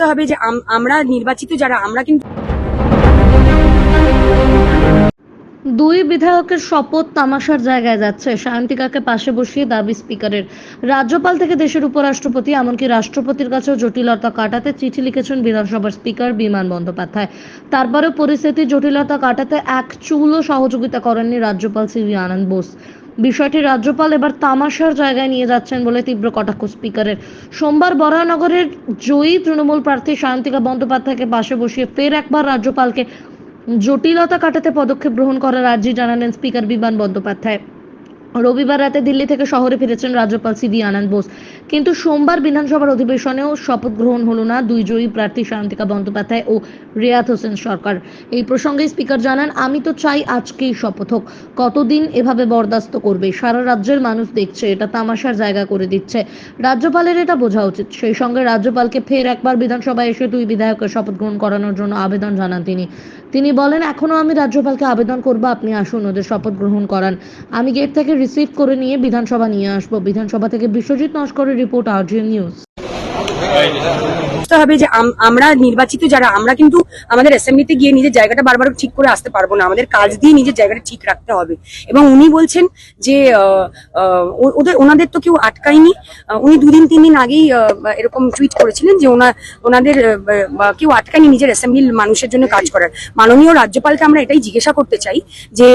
হবে যে আমরা নির্বাচিত যারা আমরা কিন্তু দুই বিধায়কের শপথ তামাশার জায়গায় যাচ্ছে। সায়ন্তিকাকে পাশে বসিয়ে দাবি স্পিকারের। রাজ্যপাল থেকে দেশের উপরাষ্ট্রপতি এমনকি রাষ্ট্রপতির কাছেও জটিলতা কাটাতে চিঠি লিখেছেন বিধানসভার স্পিকার বিমান বন্দ্যোপাধ্যায়। তারপরেও পরিস্থিতির জটিলতা কাটাতে এক চুলও সহযোগিতা করেননি রাজ্যপাল সিভি আনন্দ বোস। বিষয়টি রাজ্যপাল এবার তামাশার জায়গায় নিয়ে যাচ্ছেন বলে তীব্র কটাক্ষ স্পিকারের। সোমবার বরানগরের জয়ী তৃণমূল প্রার্থী সায়ন্তিকা বন্দ্যোপাধ্যায়কে পাশে বসিয়ে ফের একবার রাজ্যপালকে জটিলতা কাটাতে পদক্ষেপ গ্রহণ করার আর্জি জানালেন স্পিকার বিমান বন্দ্যোপাধ্যায়। রবিবার রাতে দিল্লি থেকে শহরে ফিরেছেন রাজ্যপাল সিভি আনন্দ বোস, কিন্তু সোমবার বিধানসভার অধিবেশনেও শপথ গ্রহণ হলো না দুই জয়ী প্রার্থী সায়ন্তিকা বন্দ্যোপাধ্যায় ও রিয়াত হোসেন সরকার। এই প্রসঙ্গে স্পিকার জানান, আমি তো চাই আজকেই শপথ হোক, কতদিন এভাবে বরদাস্ত করবে? সারা রাজ্যের মানুষ দেখছে, এটা তামাশার জায়গা করে দিচ্ছে। রাজ্যপালের এটা বোঝা উচিত। সেই সঙ্গে রাজ্যপালকে ফের একবার বিধানসভায় এসে দুই বিধায়কের শপথ গ্রহণ করানোর জন্য আবেদন জানান তিনি বলেন, এখনো আমি রাজ্যপালকে আবেদন করব, আপনি আসুন, ওদের শপথ গ্রহণ করান। আমি গেট থেকে রিসিভ করে নিয়ে বিধানসভা নিয়ে আসবো। বিধানসভা থেকে বিশ্বজিৎ নস্করের রিপোর্ট, RGN নিউজ। হবে যে আমরা নির্বাচিত যারা আমরা কিন্তু আমাদের অ্যাসেম্বলিতে গিয়ে নিজের জায়গাটা বারবার ঠিক করে আসতে পারবো না, আমাদের কাজ দিয়ে নিজের জায়গাটা ঠিক রাখতে হবে। এবং উনি বলছেন যে ওনাদের তো কেউ আটকায়নি। উনি 2-3 দিন আগেই এরকম টুইট করেছিলেন যে ওনাদের কেউ আটকায়নি নিজের অ্যাসেম্বলির মানুষের জন্য কাজ করার। মাননীয় রাজ্যপালকে আমরা এটাই জিজ্ঞাসা করতে চাই যে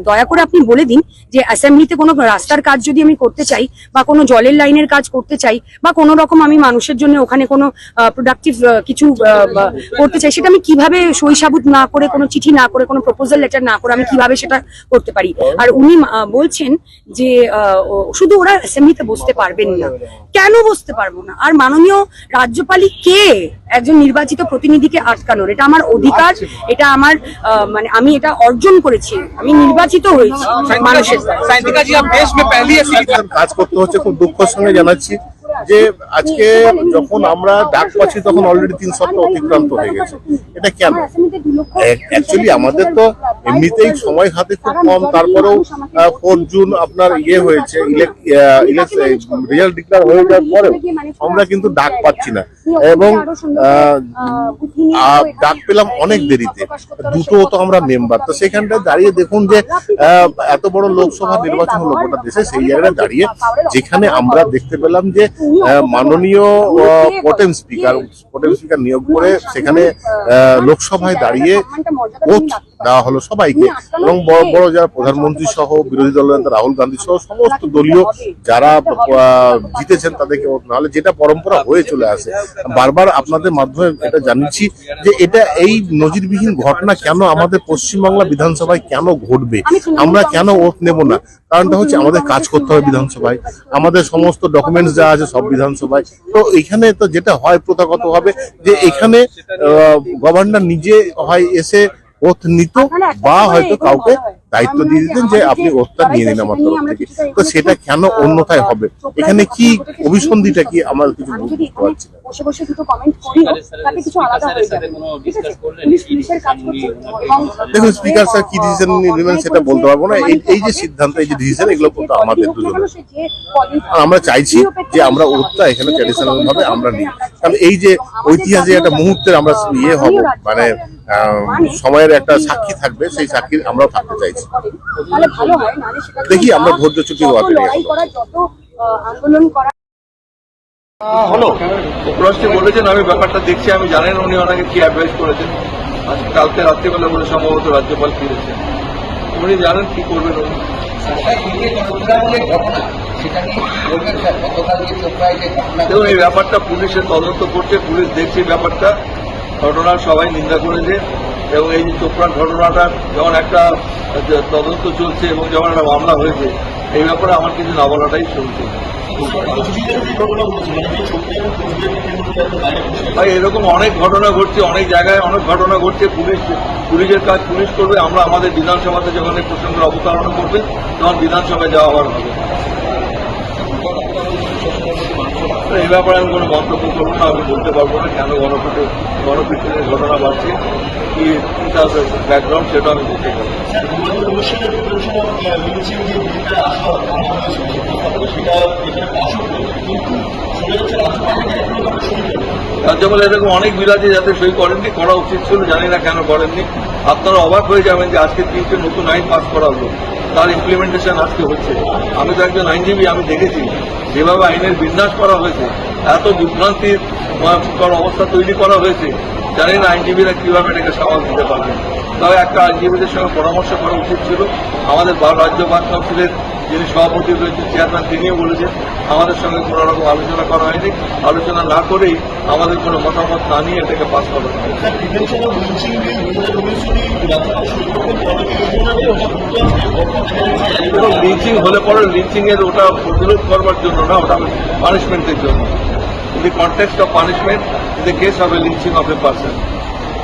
দয়া করে আপনি বলে দিন যে অ্যাসেম্বলিতে কোনো রাস্তার কাজ যদি আমি করতে চাই বা কোনো জলের লাইনের কাজ করতে চাই বা কোনো রকম আমি মানুষের জন্য ওখানে কোনো প্রোডাক্টিভ কিছু করতে চাই, সেটা আমি কিভাবে সই সাবুত না করে, কোনো চিঠি না করে, কোনো প্রপোজাল লেটার না করে আমি কিভাবে সেটা করতে পারি? আর উনি বলছেন যে শুধু ওরা অ্যাসেম্বলিতে বসতে পারবেন না। কেন বসতে পারবো না? আর মাননীয় রাজ্যপালই কে একজন নির্বাচিত প্রতিনিধিকে আটকানোর? এটা আমার অধিকার, এটা আমার মানে আমি এটা অর্জন করেছি, আমি নির্বাচিত হয়েছি মানুষের। কাজ করতে হচ্ছে, খুব দুঃখের সঙ্গে জানাচ্ছি যে আজকে যখন আমরা ডাক পাচ্ছি তখন অলরেডি 3 সপ্তাহ অতিক্রান্ত হয়ে গেছে। এটা কেন? অ্যাকচুয়ালি আমাদের তো এমনিতেই সময় হাতে খুব কম, তারপরেও 4 জুন আপনার হয়েছে, রেজাল্ট ডিক্লেয়ার হয়ে যাওয়ার পরেও আমরা কিন্তু ডাক পাচ্ছি না, এবং ডাক পেলাম অনেক দেরিতে। দুটো তো আমরা মেম্বার, তো সেখানটায় দাঁড়িয়ে দেখুন যে এত বড় লোকসভা নির্বাচন হলো গোটা দেশে, সেই জায়গায় দাঁড়িয়ে যেখানে আমরা দেখতে পেলাম যে মাননীয় প্রোটেম স্পিকার নিয়োগ করে সেখানে লোকসভায় দাঁড়িয়ে ওথ দেওয়া হলো সবাইকে, এবং বড় বড় যারা প্রধানমন্ত্রী সহ বিরোধী দলনেতা রাহুল গান্ধী সহ সমস্ত দলীয় যারা জিতেছেন তাদেরকে ওথ, নাহলে যেটা পরম্পরা হয়ে চলে আসে। বারবার আপনাদের মাধ্যমে এটা জানিয়েছি যে এটা এই নজিরবিহীন ঘটনা কেন আমাদের পশ্চিমবাংলা বিধানসভায় কেন ঘটবে? আমরা কেন ওথ নেব না? কারণটা হচ্ছে আমাদের কাজ করতে হবে বিধানসভায়, আমাদের সমস্ত ডকুমেন্টস যা আছে সব বিধানসভায়। তো এখানে তো যেটা হয় প্রথাগত হবে যে এখানে গভর্নর নিজে হয় এসে ওথ নিত বা হয়তো কাউকে দায়িত্ব দিয়ে দিতেন যে আপনি ওথটা নিয়ে নিন আমার তরফ থেকে। তো সেটা কেন অন্যথায় হবে? এখানে কি অভিসন্ধিটা কি আমরা কিছু বুঝতে পারছি না। দেখুন, স্পিকার স্যার কি ডিসিশন নেবেন সেটা বলতে পারবো না। এই যে সিদ্ধান্ত, এই যে ডিসিশন, এগুলো কিন্তু আমাদের দুজনের। আমরা চাইছি যে আমরা ওথটা এখানে ট্র্যাডিশনাল ভাবে আমরা নিই, কারণ এই যে ঐতিহাসিক একটা মুহূর্তের আমরা হব, মানে সময়ের একটা সাক্ষী থাকবে, সেই সাক্ষী আমরাও থাকতে চাইছি। দেখি আমরা ধৈর্য চুক্তি হলো উপরাষ্ট্রপতি বলেছেন, আমি ব্যাপারটা দেখছি, আমি জানেন উনি ওনাকে কি অ্যাডভাইস করেছেন। আজকে কালকে রাত্রিবেলা বলে সম্ভবত রাজ্যপাল ফিরেছেন, উনি জানেন কি করবেন উনি। দেখুন, এই ব্যাপারটা পুলিশের তদন্ত করছে, পুলিশ দেখছে ব্যাপারটা, ঘটনার সবাই নিন্দা করেছে, এবং এই যে চোপড়ার ঘটনাটা যেমন একটা তদন্ত চলছে এবং যেমন একটা মামলা হয়েছে, এই ব্যাপারে আমার কিছু না বলাটাই শুনছি। ভাই, এরকম অনেক ঘটনা ঘটছে, অনেক জায়গায় অনেক ঘটনা ঘটছে। পুলিশের কাজ পুলিশ করবে, আমরা আমাদের বিধানসভাতে যখন এই প্রসঙ্গের অবতারণা করবে তখন বিধানসভায় যাওয়া আবার হবে। এই ব্যাপারে আমি কোনো মন্তব্য করবো না, আমি বলতে পারবো না কেন গণপিটুনির ঘটনা বাড়ছে, কি তার ব্যাকগ্রাউন্ড, সেটা আমি বলতে পারবো। রাজ্যপাল এরকম অনেক বিল আছে যাতে সই করেননি, করা উচিত ছিল, জানি না কেন করেননি। আপনারা অবাক হয়ে যাবেন যে আজকে 3টে নতুন আইন পাস করা হলো, তার ইমপ্লিমেন্টেশন আজকে হচ্ছে। আমি তো একজন আইনজীবী, আমি দেখেছি যেভাবে আইনের বিন্যাস করা হয়েছে, এত বিভ্রান্তির অবস্থা তৈরি করা হয়েছে, জানি না আইনজীবীরা কিভাবে এটাকে সামাল দিতে পারবেন। তবে একটা আইনজীবীদের সঙ্গে পরামর্শ করা উচিত ছিল। আমাদের রাজ্য বার কাউন্সিলের যিনি সভাপতি রয়েছেন, চেয়ারম্যান, তিনিও বলেছেন আমাদের সঙ্গে কোনো রকম আলোচনা করা হয়নি, আলোচনা না করেই আমাদের কোনো মতামত না নিয়ে এটাকে পাস করা হয়। লিঞ্চিং হলে পরে লিঞ্চিং এর ওটা প্রতিরোধ করবার জন্য না, ওটা পানিশমেন্টের জন্য। In the context of punishment in the case of A lynching of a person.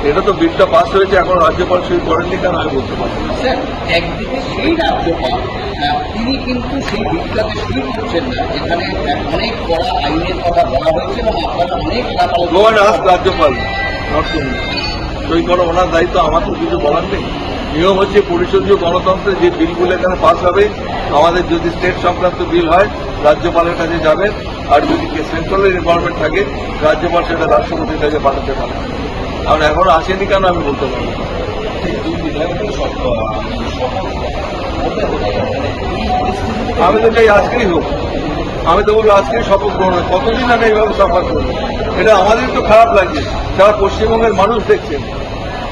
এটা তো বিলটা পাস হয়েছে, এখন রাজ্যপাল সই করেননি কেন আমি বলতে পারছি না। স্যার, একদিকে সেই রাজ্যপাল তিনি কিন্তু সেই বিলটাকে সই করছেন না, যেখানে অনেক বড় আইনের কথা বলা হয়েছে এবং আপনারা অনেক গো অ্যান্ড আস্ক রাজ্যপাল, নট টু মি। সই করা ওনার দায়িত্ব, আমার তো কিছু বলার নেই। নিয়ম হচ্ছে পরিষদীয় গণতন্ত্রে যে বিলগুলো এখানে পাস হবে, আমাদের যদি স্টেট সংক্রান্ত বিল হয় রাজ্যপালের কাছে যাবে, আর যদি সেন্ট্রালের গভর্নমেন্ট থাকে রাজ্যপাল সেটা রাষ্ট্রপতির কাছে পাঠাতে পারে। কারণ এখনো আসেনি কেন আমি বলতে পারবো না। আমি তো চাই আজকেই হোক, আমি তো বলবো আজকেই শপথ গ্রহণ। কতদিন আগে এইভাবে শপথ করবো, এটা আমাদের তো খারাপ লাগছে, সারা পশ্চিমবঙ্গের মানুষ দেখছেন,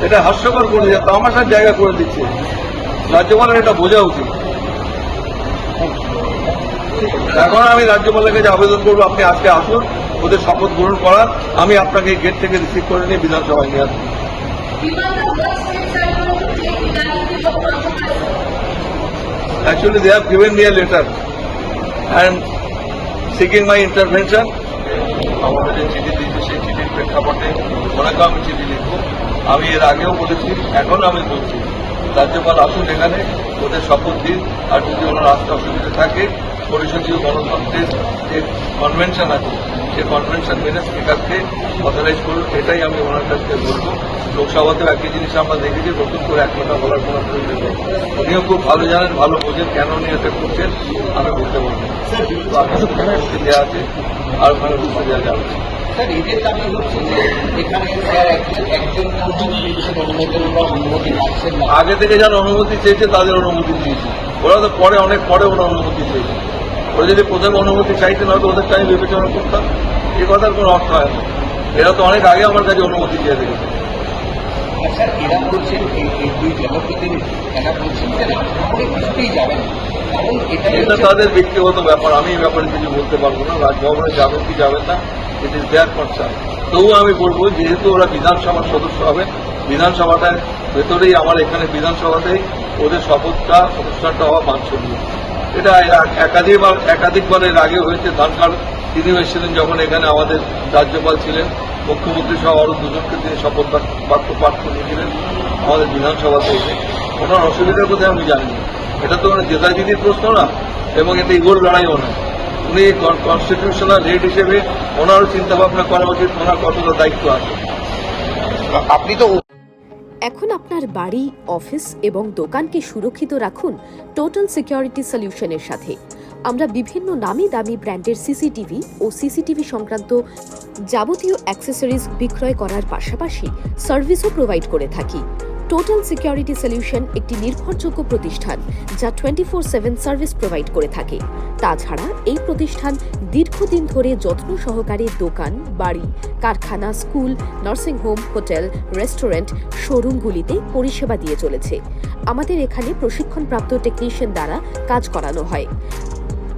এটা হাস্যকর করে যায়, তামাশার জায়গা করে দিচ্ছে। রাজ্যপালের এটা বোঝা উচিত। এখন আমি রাজ্যপালের কাছে আবেদন করবো, আপনি আজকে আসুন, ওদের শপথ গ্রহণ করার, আমি আপনাকে গেট থেকে রিসিভ করে নিয়ে বিধানসভায় নিয়ে আসবো। Actually, they have given me a letter and seeking my intervention. আমাদের যে চিঠি দিয়েছে সেই চিঠির প্রেক্ষাপটে ওনাকে আমি চিঠি লিখবো। আমি এর আগেও বলেছি, এখন আমি বলছি, রাজ্যপাল আসুন এখানে, ওদের শপথ দিন, আর যদি ওনার আসতে অসুবিধা থাকে পরিষদীয় গণতন্ত্রের যে কনভেনশন আছে সেই কনভেনশন মেনে স্পিকারকে অথরাইজ করুন, এটাই আমি ওনার কাছ থেকে বলবো। লোকসভাতেও একই জিনিস আমরা দেখেছি, নতুন করে এক কথা বলার কোনো প্রয়োজন নেই। উনিও খুব ভালো জানেন, ভালো বোঝেন কেন উনি এটা করছেন, আমি বলতে পারবো। দেওয়া আছে আর ওখানে বুঝতে দেওয়া যাবে। স্যার, এদের দাবি হচ্ছে যে এখানে স্যার একজন অনুমোদন বা অনুমতি পাচ্ছেন না। আগে থেকে যারা অনুমতি চেয়েছে তাদের অনুমতি দিয়েছে, ওরা তো পরে অনেক পরে ওরা অনুমতি চেয়েছে। ওরা যদি প্রথমে অনুমতি চাইতেন হয়তো ওদেরটা আমি বিবেচনা করতাম, এ কথার কোনো অর্থ হয় না। এরা তো অনেক আগে আমার কাছে অনুমতি চেয়ে রেখেছে। স্যার, এরা বলছেন এই দুই জনপ্রতিনিধি, এরা বলছেন যে না, আপনি কিছুতেই যাবেন, কারণ এটা তাদের ব্যক্তিগত ব্যাপার, আমি এই ব্যাপারে কিছু বলতে পারবো না। রাজভবনে যাবেন কি যাবেন না, ইট ইজ দেয়ার কনসার্ন। তবুও আমি বলবো, যেহেতু ওরা বিধানসভার সদস্য হবে, বিধানসভাটার ভেতরেই, আমার এখানে বিধানসভাতেই ওদের শপথটা অনুষ্ঠানটা হওয়া বাঞ্ছনীয়। এটা একাধিকবার এর আগে হয়েছে। ধানকার তিনিও এসেছিলেন যখন এখানে আমাদের রাজ্যপাল ছিলেন, মুখ্যমন্ত্রী সহ আরো দুজনকে তিনি শপথ বাক্য পাঠ করিয়েছিলেন আমাদের বিধানসভাতে এসে। ওনার অসুবিধার কথা আমি জানি না, এটা তো জেতাজিতির প্রশ্ন না, এবং এটা ইগোর লড়াইও না। উনি কনস্টিটিউশনাল হেড হিসেবে ওনারও চিন্তা ভাবনা করা উচিত, ওনার কতটা দায়িত্ব আছে। আপনি তো এখন আপনার বাড়ি, অফিস এবং দোকানকে সুরক্ষিত রাখুন টোটাল সিকিউরিটি সলিউশনের সাথে। আমরা বিভিন্ন নামি দামি ব্র্যান্ডের সিসিটিভি ও সিসিটিভি সংক্রান্ত যাবতীয় অ্যাক্সেসরিজ বিক্রয় করার পাশাপাশি সার্ভিসও প্রোভাইড করে থাকি। টোটাল সিকিউরিটি সলিউশন একটি নির্ভরযোগ্য প্রতিষ্ঠান যা 24/7 সার্ভিস প্রোভাইড করে থাকে। তাছাড়া এই প্রতিষ্ঠান দীর্ঘদিন ধরে যত্ন সহকারে দোকান, বাড়ি, কারখানা, স্কুল, নার্সিংহোম, হোটেল, রেস্টুরেন্ট, শোরুমগুলিতে পরিষেবা দিয়ে চলেছে। আমাদের এখানে প্রশিক্ষণপ্রাপ্ত টেকনিশিয়ান দ্বারা কাজ করানো হয়।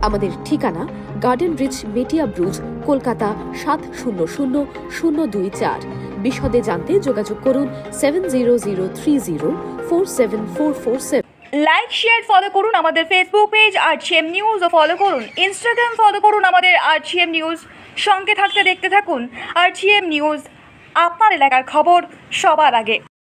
আমাদের ঠিকানা গার্ডেন রিচ, মেটিয়া ব্রুজ, কলকাতা 700024। বিশদে জানতে যোগাযোগ করুন 7003047447। লাইক, শেয়ার, ফলো করুন আমাদের ফেসবুক পেজ RGM নিউজ ও ফলো করুন ইনস্টাগ্রাম, ফলো করুন আমাদের RGM নিউজ। সঙ্গে থাকতে দেখতে থাকুন RGM নিউজ, আপনার এলাকার খবর সবার আগে।